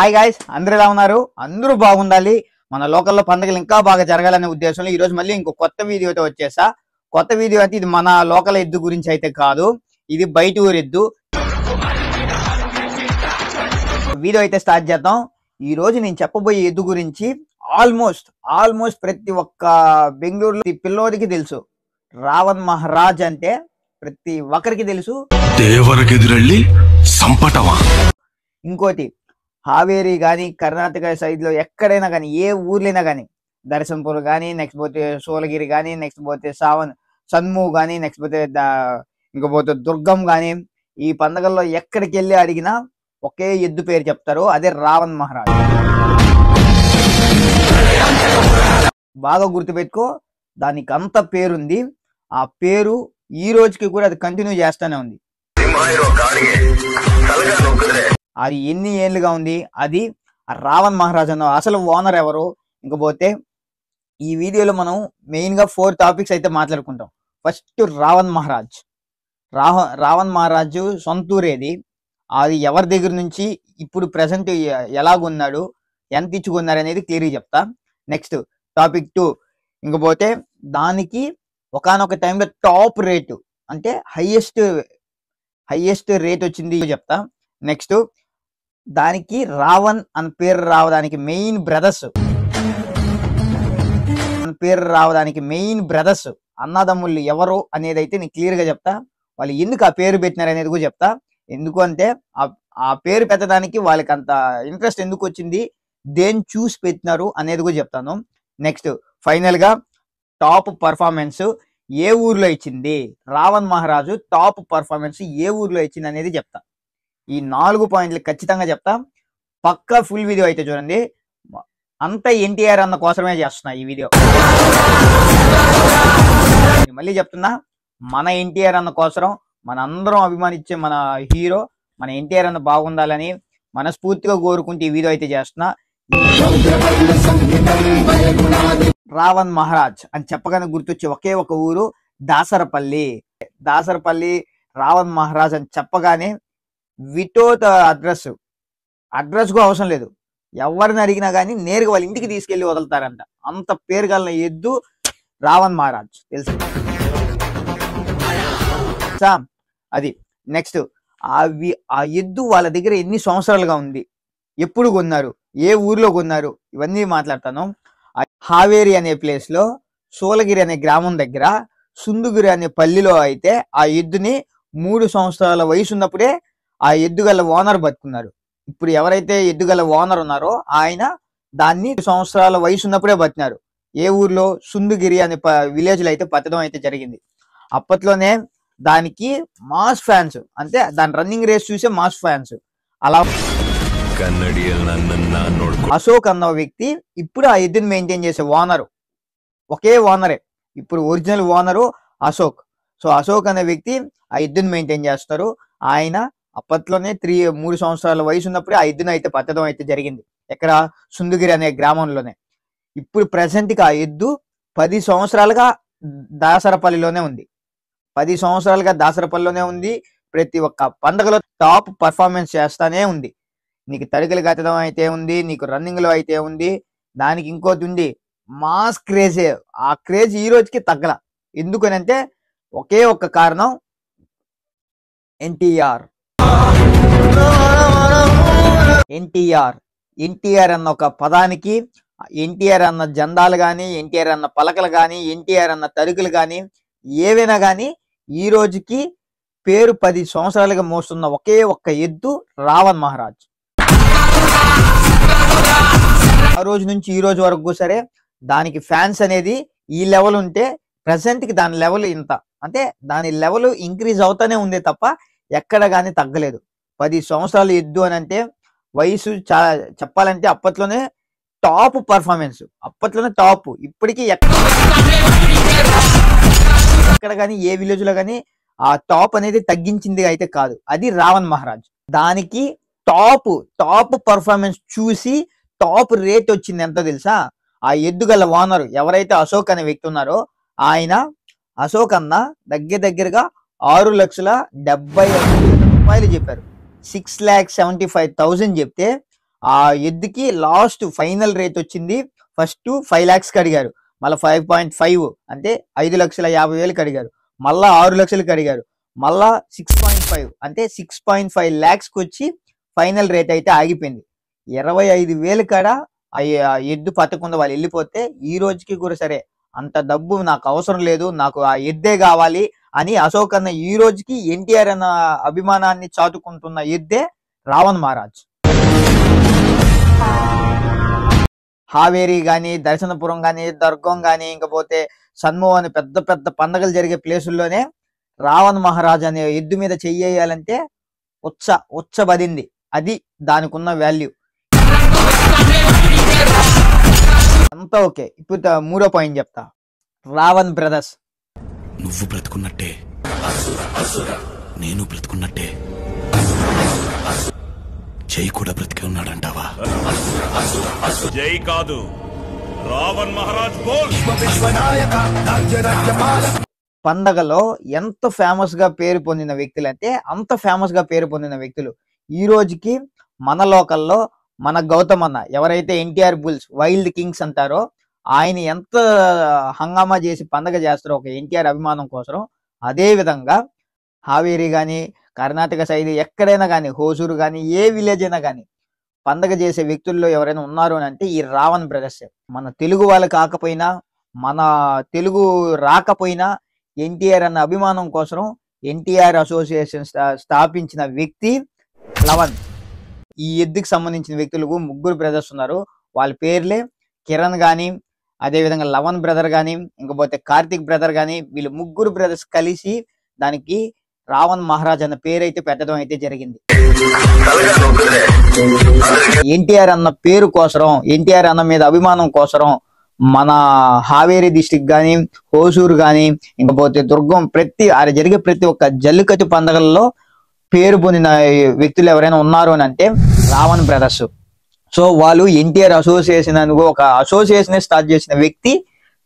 Hi guys, అందరూ ఎలా ఉన్నారు? అందరూ బాగుండాలి. మన లోకల్లో పండుగలు ఇంకా బాగా జరగాలనే ఉద్దేశంలో ఈ రోజు మళ్ళీ ఇంకో కొత్త వీడియోతో వచ్చేసా. కొత్త వీడియో అయితే ఇది మన లోకల్ ఎద్దు గురించి అయితే కాదు, ఇది బయట ఊరు ఎద్దు. వీడియో అయితే స్టార్ట్ చేద్దాం. ఈ రోజు నేను చెప్పబోయే ఎద్దు గురించి ఆల్మోస్ట్ ప్రతి ఒక్క బెంగళూరులో పిల్లోడికి తెలుసు. రావణ్ మహారాజ్ అంటే ప్రతి ఒక్కరికి తెలుసు. ఇంకోటి హావేరి కానీ కర్ణాటక సైడ్ లో ఎక్కడైనా కానీ ఏ ఊర్లైనా కానీ దర్శన్పూర్ కానీ, నెక్స్ట్ పోతే సోలగిరి కానీ, నెక్స్ట్ పోతే సన్ము కానీ, నెక్స్ట్ పోతే ఇంకపోతే దుర్గం కానీ, ఈ పండుగల్లో ఎక్కడికి వెళ్ళి అడిగినా ఒకే ఎద్దు పేరు చెప్తారు, అదే రావణ్ మహారాజ్. బాగా గుర్తుపెట్టుకో, దానికి అంత పేరుంది. ఆ పేరు ఈ రోజుకి కూడా అది కంటిన్యూ చేస్తానే ఉంది. అది ఎన్ని ఏళ్ళుగా ఉంది. అది రావణ్ మహారాజ్ అన్న అసలు ఓనర్ ఎవరు. ఇంకపోతే ఈ వీడియోలో మనం మెయిన్ గా 4 టాపిక్స్ అయితే మాట్లాడుకుంటాం. ఫస్ట్ రావణ్ మహారాజు సొంతూరేది, అది ఎవరి దగ్గర నుంచి ఇప్పుడు ప్రెసెంట్ ఎలాగున్నాడు, ఎంత ఇచ్చుకున్నారు అనేది క్లియర్గా చెప్తా. నెక్స్ట్ టాపిక్ 2, ఇంకపోతే దానికి ఒకానొక టైంలో టాప్ రేటు అంటే హైయెస్ట్ రేట్ వచ్చింది చెప్తా. నెక్స్ట్ దానికి రావణ్ అని పేరు రావడానికి మెయిన్ బ్రదర్స్ అన్నదమ్ముళ్ళు ఎవరు అనేది అయితే నేను క్లియర్ గా చెప్తా. వాళ్ళు ఎందుకు ఆ పేరు పెట్టినారు అనేది కూడా చెప్తా. ఎందుకు అంటే ఆ పేరు పెట్టడానికి వాళ్ళకి అంత ఇంట్రెస్ట్ ఎందుకు వచ్చింది, దేని చూసి పెట్టినారు అనేది కూడా చెప్తాను. నెక్స్ట్ ఫైనల్ గా టాప్ పర్ఫార్మెన్స్ ఏ ఊర్లో ఇచ్చింది, రావణ్ మహారాజు టాప్ పర్ఫార్మెన్స్ ఏ ఊర్లో ఇచ్చింది అనేది చెప్తా. ఈ 4 పాయింట్లు ఖచ్చితంగా చెప్తా. పక్కా ఫుల్ వీడియో అయితే చూడండి. అంతా ఎన్టీఆర్ అన్న కోసమే చేస్తున్నా ఈ వీడియో. మళ్ళీ చెప్తున్నా, మన ఎన్టీఆర్ అన్న కోసం, మన అందరం అభిమానించే మన హీరో మన ఎన్టీఆర్ అన్న బాగుండాలని మనస్ఫూర్తిగా కోరుకుంటే ఈ వీడియో అయితే చేస్తున్నా. రావణ్ మహారాజ్ అని చెప్పగానే గుర్తొచ్చే ఒకే ఒక ఊరు దాసరపల్లి. రావణ్ మహారాజ్ అని చెప్పగానే వితౌట్ అడ్రస్ కూడా అవసరం లేదు, ఎవరిని అడిగినా కానీ నేరుగా వాళ్ళ ఇంటికి తీసుకెళ్లి వదులుతారంట. అంత పేరు గల ఎద్దు రావణ్ మహారాజ్, తెలుసు. అది నెక్స్ట్ ఆ ఎద్దు వాళ్ళ దగ్గర ఎన్ని సంవత్సరాలుగా ఉంది, ఎప్పుడు కొన్నారు, ఏ ఊర్లో కొన్నారు, ఇవన్నీ మాట్లాడతాను. హావేరి అనే ప్లేస్ లో సోలగిరి అనే గ్రామం దగ్గర సుందుగిరి అనే పల్లిలో అయితే ఆ ఎద్దుని 3 సంవత్సరాల వయసు ఉన్నప్పుడే ఆ ఎద్దుగల ఓనర్ బతుకున్నారు. ఇప్పుడు ఎవరైతే ఎద్దుగల ఓనర్ ఉన్నారో ఆయన దాన్ని 2 సంవత్సరాల వయసు ఉన్నప్పుడే బతికినారు. ఏ ఊర్లో? సుందుగిరి అనే విలేజ్ లో అయితే పట్టడం అయితే జరిగింది. అప్పట్లోనే దానికి మాస్ ఫ్యాన్స్, అంటే దాని రన్నింగ్ రేస్ చూసే మాస్ ఫ్యాన్స్. అలా అశోక్ అన్న వ్యక్తి ఇప్పుడు ఆ ఎద్దుని మెయింటైన్ చేసే ఓనరు, ఒకే ఓనరే, ఇప్పుడు original owner Ashok. So Ashok అనే వ్యక్తి ఆ ఎద్దుని మెయింటైన్ చేస్తారు. ఆయన అప్పట్లోనే 3 సంవత్సరాల వయసు ఉన్నప్పుడే ఆ ఎద్దును అయితే పట్టడం అయితే జరిగింది. ఎక్కడ? సుందుగిరి అనే గ్రామంలోనే. ఇప్పుడు ప్రెసెంట్ గా ఆ ఎద్దు 10 సంవత్సరాలుగా దాసరపల్లిలోనే ఉంది. 10 సంవత్సరాలుగా దాసరపల్లిలోనే ఉంది. ప్రతి ఒక్క పండుగలో టాప్ పర్ఫార్మెన్స్ చేస్తానే ఉంది. నీకు తడికలు కట్టడం అయితే ఉంది, నీకు రన్నింగ్ లో అయితే ఉంది. దానికి ఇంకోటి ఉంది, మాస్ క్రేజే. ఆ క్రేజ్ ఈ రోజుకి తగ్గల. ఎందుకనంటే ఒకే ఒక్క కారణం, ఎన్టీఆర్ అన్న ఒక పదానికి, ఎన్టీఆర్ అన్న జెండాలు కానీ, ఎన్టీఆర్ అన్న పలకలు కానీ, ఎన్టీఆర్ అన్న తరుకులు కానీ, ఏవైనా కానీ ఈ రోజుకి పేరు 10 సంవత్సరాలుగా మోస్తున్న ఒకే ఒక్క ఎద్దు రావణ్ మహారాజ్. ఆ రోజు నుంచి ఈ రోజు వరకు సరే దానికి ఫ్యాన్స్ అనేది ఈ లెవెల్ ఉంటే, ప్రెసెంట్ కి దాని లెవెల్ ఇంత, అంటే దాని లెవెల్ ఇంక్రీజ్ అవుతానే ఉంది తప్ప ఎక్కడ కానీ తగ్గలేదు. 10 సంవత్సరాలు ఎద్దు అని అంటే వయసు చెప్పాలంటే అప్పట్లోనే టాప్ పర్ఫార్మెన్స్, అప్పట్లోనే టాప్. ఇప్పటికీ ఎక్కడ కానీ ఏ విలేజ్ లో కానీ ఆ టాప్ అనేది తగ్గించింది అయితే కాదు. అది రావణ్ మహారాజ్. దానికి టాప్ పర్ఫార్మెన్స్ చూసి టాప్ రేట్ వచ్చింది ఎంత తెలుసా? ఆ ఎద్దుగల ఓనర్ ఎవరైతే అశోక్ అనే వ్యక్తి ఉన్నారో ఆయన, అశోక్ అన్న దగ్గరగా 6,70,000 రూపాయలు చెప్పారు. 6,75,000 చెప్తే ఆ ఎద్దుకి లాస్ట్ ఫైనల్ రేట్ వచ్చింది. ఫస్ట్ 5 lakhs అడిగారు, మళ్ళీ 5.5 అంటే 5,50,000 అడిగారు, మళ్ళా 6 లక్షలకి అడిగారు, మళ్ళా 6.5 అంటే 6.5 lakhs వచ్చి ఫైనల్ రేట్ అయితే ఆగిపోయింది. 25,000 కాడ ఆ ఎద్దు పట్టకుండా వాళ్ళు వెళ్ళిపోతే ఈ రోజుకి కూడా సరే అంత డబ్బు నాకు అవసరం లేదు, నాకు ఆ ఎద్దే కావాలి అని అశోక్ అన్న ఈ రోజుకి ఎన్టీఆర్ అన్న అభిమానాన్ని చాటుకుంటున్న ఎద్దే రావణ్ మహారాజ్. హావేరి గాని, దర్శనపురం గాని, దుర్గం గాని, ఇంకపోతే సన్మో అని పెద్ద పెద్ద పండగలు జరిగే ప్లేసుల్లోనే రావణ్ మహారాజ్ అనే ఎద్దు మీద చెయ్యాలంటే ఉచ్చబడింది. అది దానికి ఉన్న వాల్యూ అంతా ఓకే. ఇప్పుడు మూడో పాయింట్ చెప్తా. రావణ్ బ్రదర్స్. నువ్వు బ్రతుకున్నట్టే నేను బ్రతుకున్నట్టే జై కూడా బ్రతికి ఉన్నాడంటావా? జై కాదు, రావణ్ మహారాజ్ బోల్. పండగలో ఎంత ఫేమస్ గా పేరు పొందిన వ్యక్తులు అంటే అంత ఫేమస్ గా పేరు పొందిన వ్యక్తులు ఈ రోజుకి మన లోకల్లో మన గౌతమ్ అన్న, ఎవరైతే ఎన్టీఆర్ బుల్స్ వైల్డ్ కింగ్స్ అంటారో, ఆయన ఎంత హంగామా చేసి పండగ చేస్తారో ఒక ఎన్టీఆర్ అభిమానం కోసం, అదే విధంగా హావేరి కానీ, కర్ణాటక సైడ్ ఎక్కడైనా కానీ, హోసూరు కానీ, ఏ విలేజ్ అయినా కానీ పండగ చేసే వ్యక్తుల్లో ఎవరైనా ఉన్నారు అని అంటే ఈ రావణ్ బ్రదర్స్. మన తెలుగు వాళ్ళు కాకపోయినా, మన తెలుగు రాకపోయినా ఎన్టీఆర్ అన్న అభిమానం కోసం ఎన్టీఆర్ అసోసియేషన్ స్థాపించిన వ్యక్తి లవన్. ఈ ఎద్దుకి సంబంధించిన వ్యక్తులకు 3 బ్రదర్స్ ఉన్నారు. వాళ్ళ పేర్లే కిరణ్ గాని, అదే విధంగా లవన్ బ్రదర్ గాని, ఇంకపోతే కార్తిక్ బ్రదర్ గాని, వీళ్ళు 3 బ్రదర్స్ కలిసి దానికి రావణ్ మహారాజ్ అన్న పేరు అయితే పెట్టడం అయితే జరిగింది. ఎన్టీఆర్ అన్న పేరు కోసరం, ఎన్టీఆర్ అన్న మీద అభిమానం కోసరం మన హావేరి డిస్టిక్ గాని, హోసూరు గాని, ఇంకపోతే దుర్గం జరిగే ప్రతి ఒక్క జల్లికట్టు పండుగల్లో పేరు పొందిన వ్యక్తులు ఎవరైనా ఉన్నారు అని అంటే రావణ్ బ్రదర్స్. సో వాళ్ళు ఎన్టీఆర్ అసోసియేషన్ అని ఒక అసోసియేషన్ స్టార్ట్ చేసిన వ్యక్తి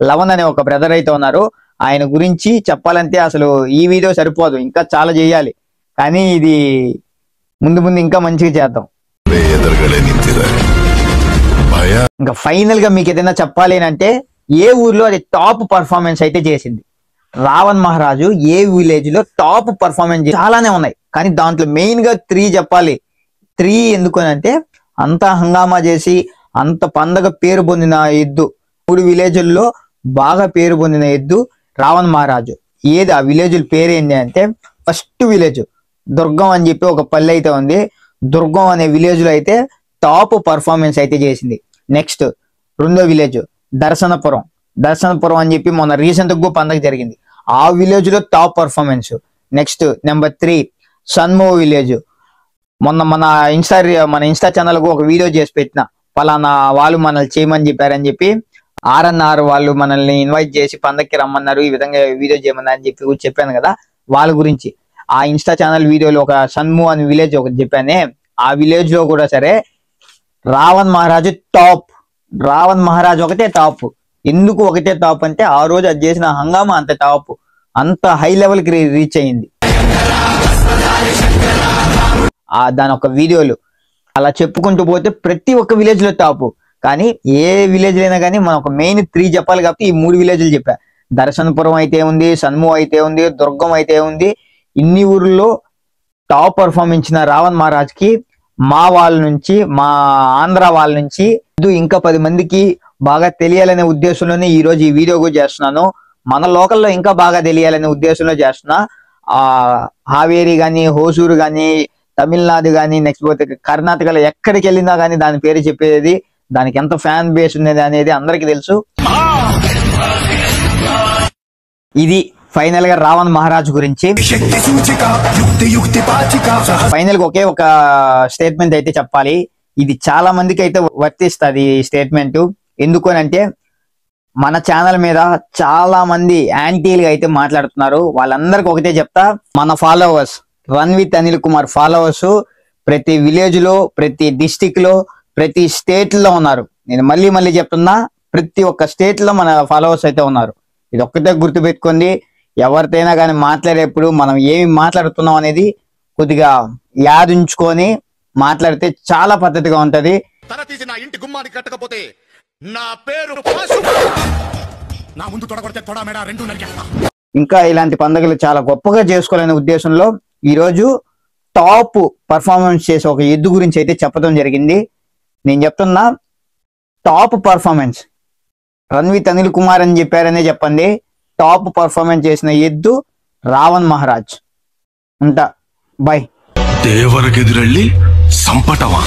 లవన్ అనే ఒక బ్రదర్ అయితే ఉన్నారు. ఆయన గురించి చెప్పాలంటే అసలు ఈ వీడియో సరిపోదు, ఇంకా చాలా చేయాలి. కానీ ఇది ముందు ముందు ఇంకా మంచిగా చేద్దాం. ఇంకా ఫైనల్ గా మీకు ఏదైనా చెప్పాలి అంటే ఏ ఊర్లో అది టాప్ పర్ఫార్మెన్స్ అయితే చేసింది రావణ్ మహారాజు, ఏ విలేజ్ లో టాప్ పర్ఫార్మెన్స్ చాలానే ఉన్నాయి, కానీ దాంట్లో మెయిన్ గా 3 చెప్పాలి. 3 ఎందుకు అంటే అంత హంగామా చేసి అంత పండగ పేరు పొందిన ఎద్దు, 3 విలేజ్ల్లో బాగా పేరు పొందిన ఎద్దు రావణ్ మహారాజు. ఏది ఆ విలేజ్ పేరు ఏంటి అంటే, ఫస్ట్ విలేజ్ దుర్గం అని చెప్పి ఒక పల్లె అయితే ఉంది. దుర్గం అనే విలేజ్ లో అయితే టాప్ పర్ఫార్మెన్స్ అయితే చేసింది. నెక్స్ట్ రెండో విలేజ్ దర్శనపురం అని చెప్పి మొన్న రీసెంట్ గా పండగ జరిగింది, ఆ విలేజ్ లో టాప్ పర్ఫార్మెన్స్. నెక్స్ట్ నెంబర్ 3 సన్మో విలేజ్. మొన్న మన ఇన్స్టా ఛానల్ కు ఒక వీడియో చేసి పెట్టిన, పలానా వాళ్ళు మనల్ని చేయమని చెప్పారని చెప్పి RNR వాళ్ళు మనల్ని ఇన్వైట్ చేసి పండక్కి రమ్మన్నారు, ఈ విధంగా వీడియో చేయమన్నారు అని చెప్పి చెప్పాను కదా, వాళ్ళ గురించి ఆ ఇన్స్టా ఛానల్ వీడియోలో ఒక సన్మో అనే విలేజ్ ఒకటి చెప్పానే, ఆ విలేజ్ లో కూడా సరే రావణ్ మహారాజు టాప్. రావణ్ మహారాజు ఒకటే టాప్. ఎందుకు ఒకటే టాప్ అంటే ఆ రోజు అది చేసిన హంగామా అంత టాప్, అంత హై లెవెల్ కి రీచ్ అయ్యింది దాని ఒక వీడియోలు. అలా చెప్పుకుంటూ పోతే ప్రతి ఒక్క విలేజ్ లో టాప్. కానీ ఏ విలేజ్ అయినా కానీ మనం ఒక మెయిన్ 3 చెప్పాలి కాబట్టి ఈ 3 విలేజ్లు చెప్పా. దర్శనపురం అయితే ఉంది, సన్మో అయితే ఉంది, దుర్గం అయితే ఉంది. ఇన్ని ఊర్లో టాప్ పర్ఫార్మెన్స్ ఇచ్చిన రావణ్ మహారాజ్ కి మా వాళ్ళ నుంచి, మా ఆంధ్ర వాళ్ళ నుంచి ఇంకా 10 మందికి బాగా తెలియాలనే ఉద్దేశంలోనే ఈ రోజు ఈ వీడియో కూడా చేస్తున్నాను. మన లోకల్లో ఇంకా బాగా తెలియాలనే ఉద్దేశంలో చేస్తున్నా. హావేరి గాని, హోసూరు గాని, తమిళనాడు గాని, నెక్స్ట్ పోతే కర్ణాటకలో ఎక్కడికి వెళ్ళినా గానీ దాని పేరు చెప్పేది, దానికి ఎంత ఫ్యాన్ బేస్ ఉన్నది అనేది అందరికి తెలుసు. ఇది ఫైనల్ గా రావణ్ మహారాజ్ గురించి. ఫైనల్ గా ఒకే ఒక స్టేట్మెంట్ అయితే చెప్పాలి, ఇది చాలా మందికి అయితే వర్తిస్తుంది ఈ స్టేట్మెంట్. ఎందుకు అంటే మన ఛానల్ మీద చాలా మంది యాంటీలుగా అయితే మాట్లాడుతున్నారు. వాళ్ళందరికి ఒకటే చెప్తా, మన followers run with Anil Kumar followers ప్రతి విలేజ్ లో, ప్రతి డిస్టిక్ లో, ప్రతి స్టేట్ లో ఉన్నారు. నేను మళ్ళీ చెప్తున్నా, ప్రతి ఒక్క స్టేట్ లో మన ఫాలోవర్స్ అయితే ఉన్నారు. ఇది ఒక్కటే గుర్తుపెట్టుకోండి. ఎవరితోనైనా కానీ మాట్లాడేప్పుడు మనం ఏమి మాట్లాడుతున్నాం అనేది కొద్దిగా యాదించుకొని మాట్లాడితే చాలా పద్ధతిగా ఉంటది. తల తీసి నా ఇంటి గుమ్మానికి కట్టకపోతే నా పేరు నా ముందు తొడగొడితే తొడ మెడ రెండు నరికేస్తా. ఇంకా ఇలాంటి పండుగలు చాలా గొప్పగా చేసుకోవాలనే ఉద్దేశంలో ఈరోజు టాప్ పర్ఫార్మెన్స్ చేసే ఒక ఎద్దు గురించి అయితే చెప్పడం జరిగింది. నేను చెప్తున్నా, టాప్ పర్ఫార్మెన్స్ రణ్విత్ అనిల్ కుమార్ అని చెప్పారనే చెప్పండి. టాప్ పర్ఫార్మెన్స్ చేసిన ఎద్దు రావణ్ మహారాజ్. ఉంటా, బై. దేవరకెదురెళ్ళి సంపటమా?